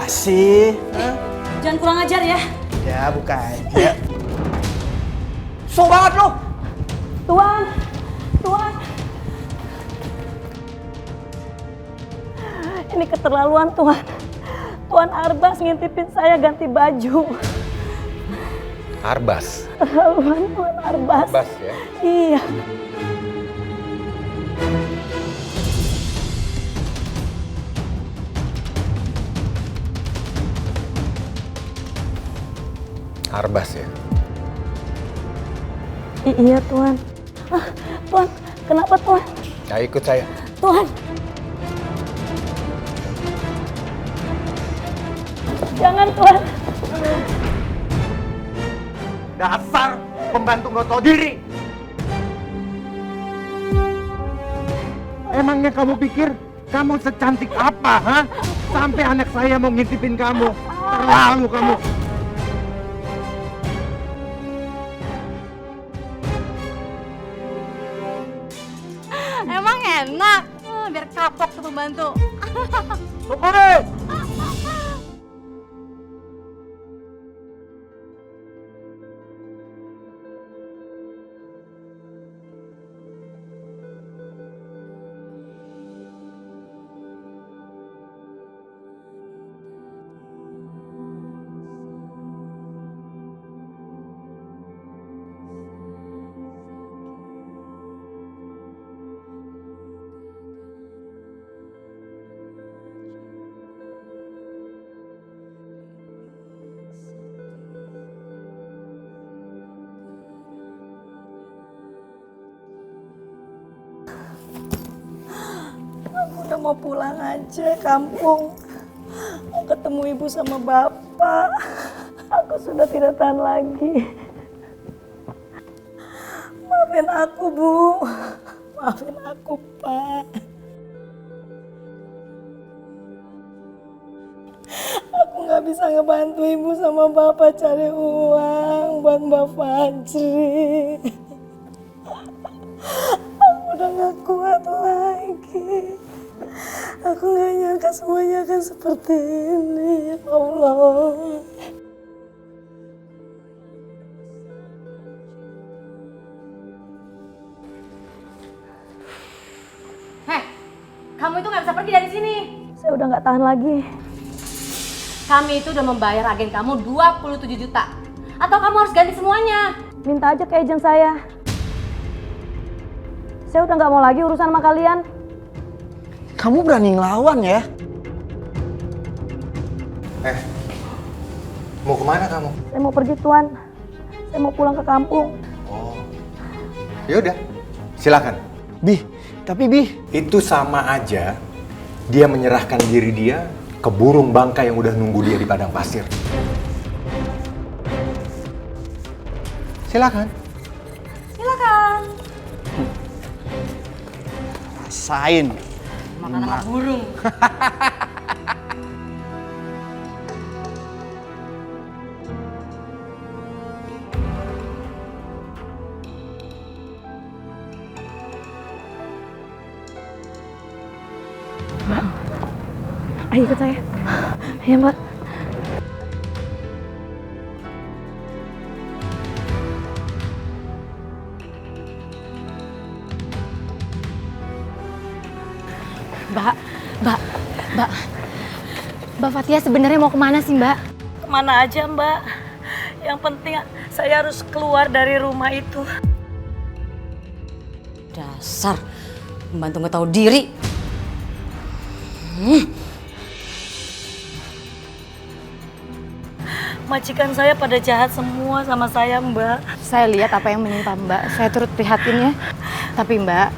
Apa sih? Jangan kurang ajar ya. Ya buka aja. So banget lo. Tuan. Ini keterlaluan Tuan. Tuan Arbas ngintipin saya ganti baju. Arbas? Keterlaluan Tuan Arbas. Arbas ya? Iya. Arbas ya? Iya Tuan. Tuan, kenapa Tuan? Ayo ikut saya. Tuan. Jangan Tuan. Dasar pembantu nggak tahu diri. Emangnya kamu pikir kamu secantik apa, ha? Sampai anak saya mau ngintipin kamu. Terlalu kamu. Emang enak, biar kapok tuh pembantu. Syukurin. Udah mau pulang aja kampung. Mau ketemu ibu sama bapak. Aku sudah tidak tahan lagi. Maafin aku, Bu. Maafin aku, Pak. Aku nggak bisa ngebantu ibu sama bapak cari uang buat Mbak Fajri. Aku udah nggak kuat lagi. Aku nggak nyangka semuanya akan seperti ini, ya Allah. Heh, kamu itu nggak bisa pergi dari sini. Saya udah nggak tahan lagi. Kami itu udah membayar agen kamu 27 juta. Atau kamu harus ganti semuanya. Minta aja ke agent saya. Saya udah nggak mau lagi urusan sama kalian. Kamu berani ngelawan ya? Mau kemana kamu? Saya mau pergi, Tuan. Saya mau pulang ke kampung. Oh, yaudah, silakan. Tapi Bi. Itu sama aja dia menyerahkan diri dia ke burung bangka yang udah nunggu dia di padang pasir. Silakan. Silakan. Rasain. Makan anak burung. Mbak, ayo ikut saya. Ya, Mbak. Mbak Fatia sebenarnya mau kemana sih, Mbak? Kemana aja, Mbak. Yang penting saya harus keluar dari rumah itu. Dasar pembantu nggak tahu diri. Majikan saya pada jahat semua sama saya, Mbak. Saya lihat apa yang menimpa Mbak. Saya turut prihatin ya. Tapi Mbak,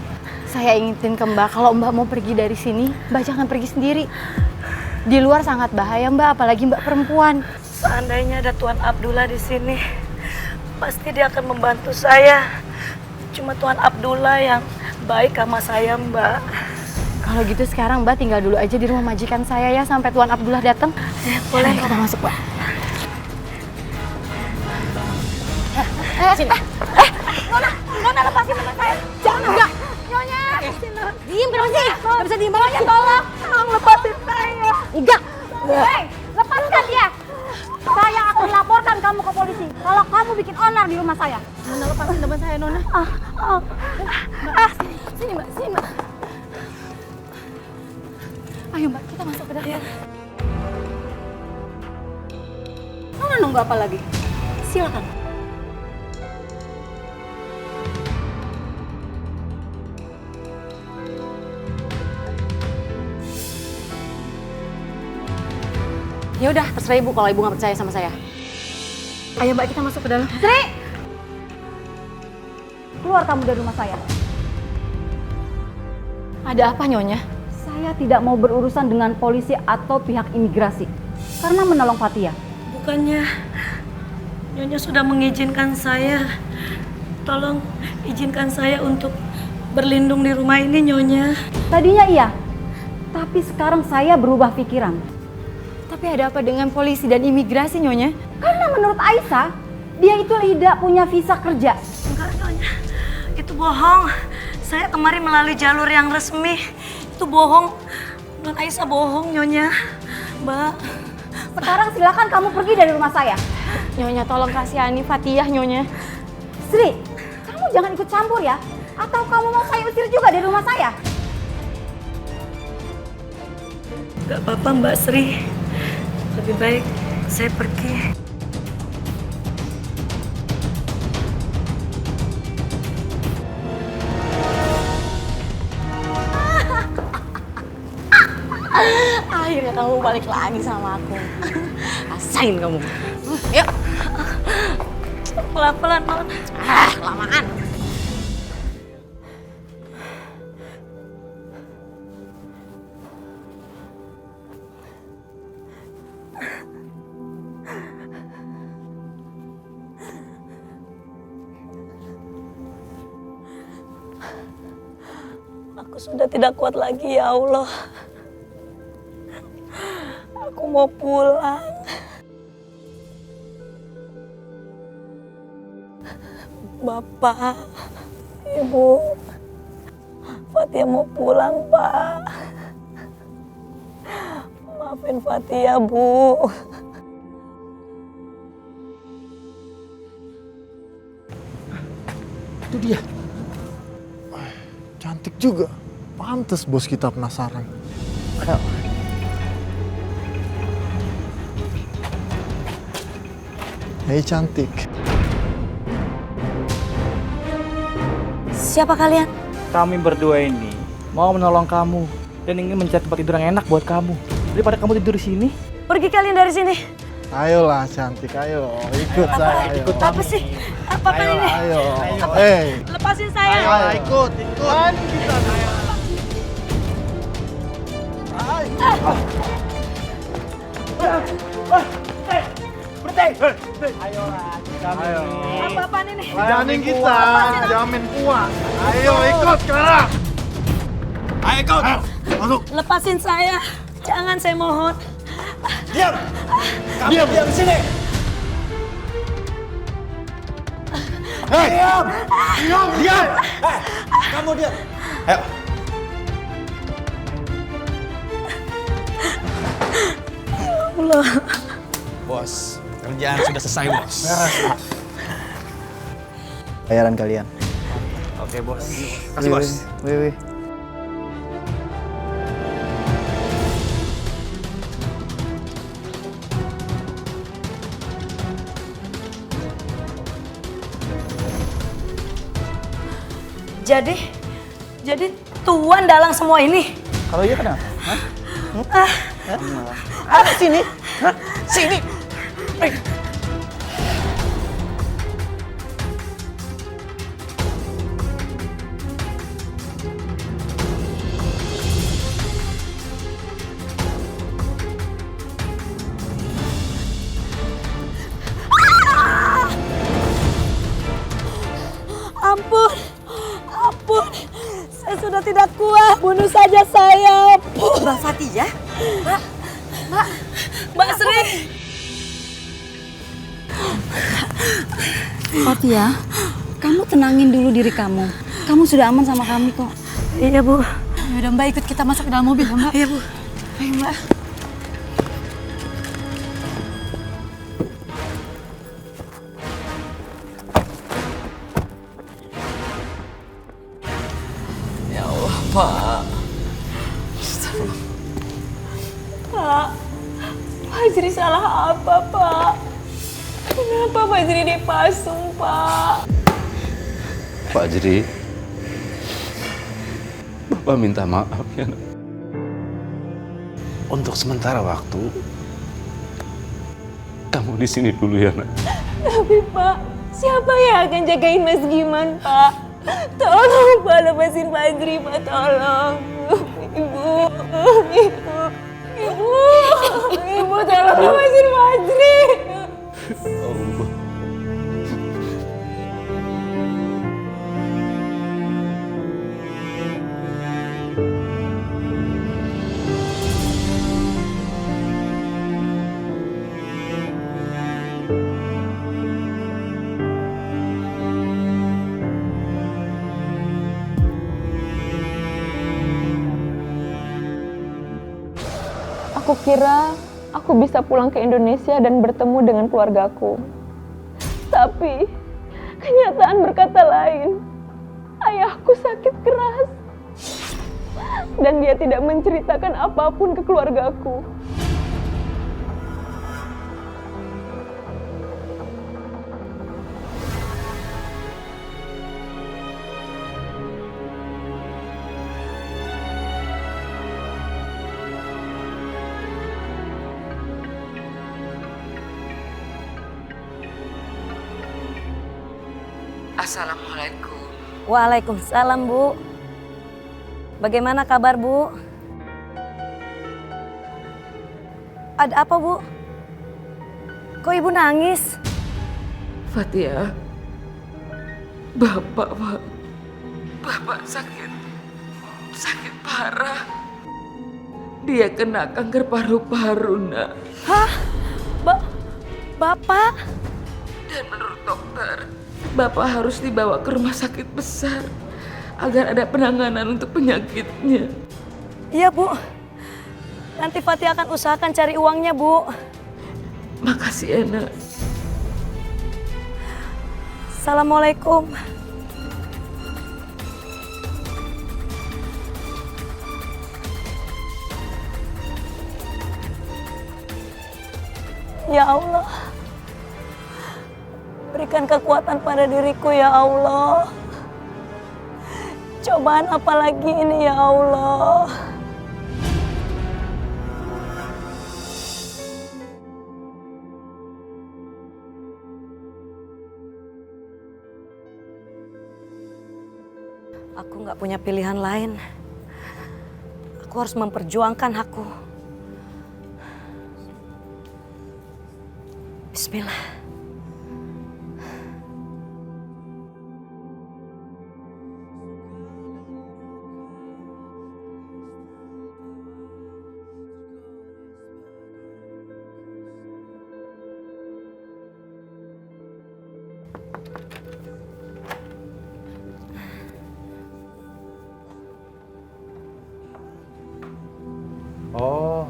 saya ingetin ke Mbak kalau Mbak mau pergi dari sini, Mbak jangan pergi sendiri. Di luar sangat bahaya Mbak, apalagi Mbak perempuan. Seandainya ada Tuan Abdullah di sini, pasti dia akan membantu saya. Cuma Tuan Abdullah yang baik sama saya, Mbak. Kalau gitu sekarang Mbak tinggal dulu aja di rumah majikan saya ya sampai Tuan Abdullah datang. Boleh. Kita masuk, Mbak. Sini. Nona lepasin teman saya. Jangan enggak. Nyonya. Diem kenapa sih? Gak bisa diem banget, tolong. Tolong lepasin saya. Enggak. Hei, lepasin. onar di rumah saya. Nona lepasin teman saya, Nona. Sini Mbak, sini Mbak. Ayo Mbak, kita masuk ke dalam. Ya. Nona nunggu apa lagi? Silakan. Ya udah, terserah ibu kalau ibu nggak percaya sama saya. Ayo Mbak, kita masuk ke dalam. Sri! Keluar kamu dari rumah saya. Ada apa, Nyonya? Saya tidak mau berurusan dengan polisi atau pihak imigrasi. Karena menolong Fatia. Bukannya Nyonya sudah mengizinkan saya. Tolong izinkan saya untuk berlindung di rumah ini, Nyonya. Tadinya iya, tapi sekarang saya berubah pikiran. Tapi ada apa dengan polisi dan imigrasi, Nyonya? Karena menurut Aisyah, dia itu tidak punya visa kerja. Enggak, Nyonya. Itu bohong. Saya kemarin melalui jalur yang resmi. Itu bohong. Non Aisyah bohong, Nyonya. Mbak. Sekarang silakan kamu pergi dari rumah saya. Nyonya, tolong kasihani Fatia, Nyonya. Sri, kamu jangan ikut campur ya. Atau kamu mau saya usir juga dari rumah saya? Gak apa-apa, Mbak Sri. Lebih baik saya pergi. Akhirnya kamu balik lagi sama aku. Rasain kamu. Yuk. Pelan-pelan, Non. Kelamaan. Aku sudah tidak kuat lagi, ya Allah. Aku mau pulang. Bapak, Ibu, Fatia mau pulang, Pak. Maafin Fatia, Bu. Itu dia. Cantik juga. Pantes bos kita penasaran. Ayo. Hei cantik. Siapa kalian? Kami berdua ini mau menolong kamu dan ingin mencari tempat tidur yang enak buat kamu. Daripada kamu tidur di sini. Pergi kalian dari sini. Ayolah cantik, ayo. Ikut saya. Ayo. Ikut Apa sih? Apa Ayo, ini? ayo. Hei. Lepasin saya. Ayo, ikut. Ayo. Apa-apaan ini? Jamin kita, jamin kuat. Ayo ikut sekarang. Ayo ikut. Masuk. Lepasin saya. Jangan, saya mohon. Diam! Kamu diam di sini! Hei. Diam! Diam! Kamu diam! Ayo! Allah. Bos, kerjaan sudah selesai, Bos. Bayaran kalian. Oke, Bos. Kasih, Bos. Wih. Jadi Tuan dalang semua ini. Kalau iya kenapa? Sini. Sini. Ampun. Saya sudah tidak kuat. Bunuh saja saya. Mbak Fatia? Mbak Sri. Fatia, kamu tenangin dulu diri kamu. Kamu sudah aman sama kami kok. Iya, Bu. Yaudah Mbak, ikut kita masuk ke dalam mobil ya Mbak. Iya, Bu. Ayo Mbak. Pak? Fajri salah apa, Pak? Kenapa Fajri dipasung, Pak? Fajri, Bapak minta maaf ya. Untuk sementara waktu, kamu di sini dulu ya, Nak. Tapi Pak, siapa yang akan jagain Mas Giman, Pak? Tolong Pak, lepasin Fajri, Pak, tolong. Ibu, tolong lepasin Fajri. Allah. Aku kira aku bisa pulang ke Indonesia dan bertemu dengan keluargaku. Tapi kenyataan berkata lain. Ayahku sakit keras dan dia tidak menceritakan apapun ke keluargaku. Assalamualaikum. Waalaikumsalam, Bu. Bagaimana kabar, Bu? Ada apa, Bu? Kok Ibu nangis? Fatia, Bapak sakit parah. Dia kena kanker paru-paru, Nak. Hah? Bapak? Dan menurut dokter, Bapak harus dibawa ke rumah sakit besar agar ada penanganan untuk penyakitnya. Iya, Bu. Nanti Fatia akan usahakan cari uangnya, Bu. Makasih ya, Nak. Assalamualaikum. Ya Allah, berikan kekuatan pada diriku ya Allah. Cobaan apa lagi ini ya Allah? Aku nggak punya pilihan lain. Aku harus memperjuangkan hakku. Bismillah. Oh,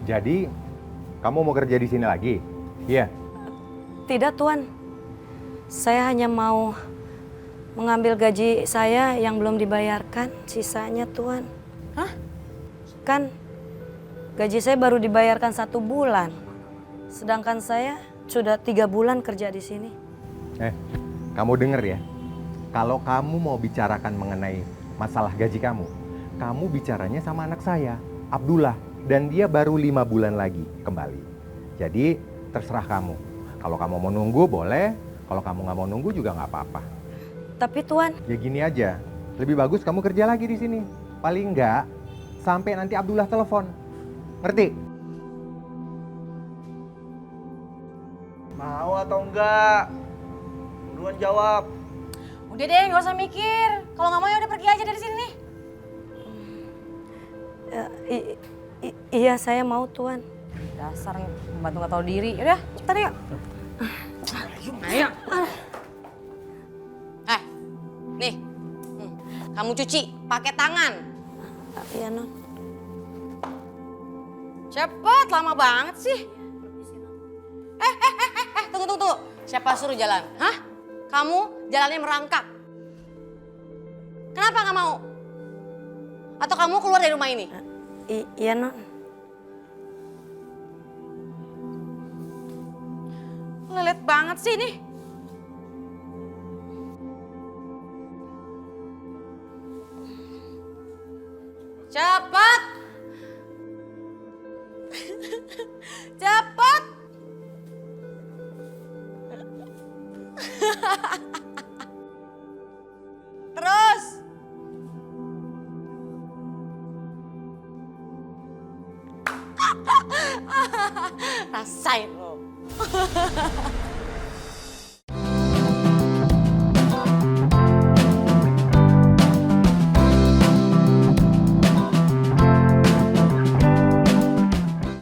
jadi kamu mau kerja di sini lagi? Iya. Tidak, Tuan. Saya hanya mau mengambil gaji saya yang belum dibayarkan, sisanya, Tuan. Hah? Kan gaji saya baru dibayarkan 1 bulan. Sedangkan saya sudah 3 bulan kerja di sini. Kamu denger ya. Kalau kamu mau bicarakan mengenai masalah gaji kamu bicaranya sama anak saya, Abdullah. Dan dia baru 5 bulan lagi kembali. Jadi terserah kamu. Kalau kamu mau nunggu boleh, kalau kamu nggak mau nunggu juga nggak apa-apa. Tapi Tuan, Ya gini aja, lebih bagus kamu kerja lagi di sini. Paling nggak sampai nanti Abdullah telepon. Ngerti? Mau atau enggak? Buruan jawab. Udah deh, nggak usah mikir. Kalau nggak mau ya udah pergi aja dari sini. iya saya mau, Tuan. Dasar pembantu nggak tahu diri. Yaudah, cepetan yuk. Ayo. Nih, kamu cuci pakai tangan. Iya, Non. Cepet, lama banget sih. Tunggu. Siapa suruh jalan? Hah? Kamu jalannya merangkak. Kenapa nggak mau? Atau kamu keluar dari rumah ini? Iya, Non. Lelet banget sih ini. Cepat. Cepat. Terus. Rasain lo.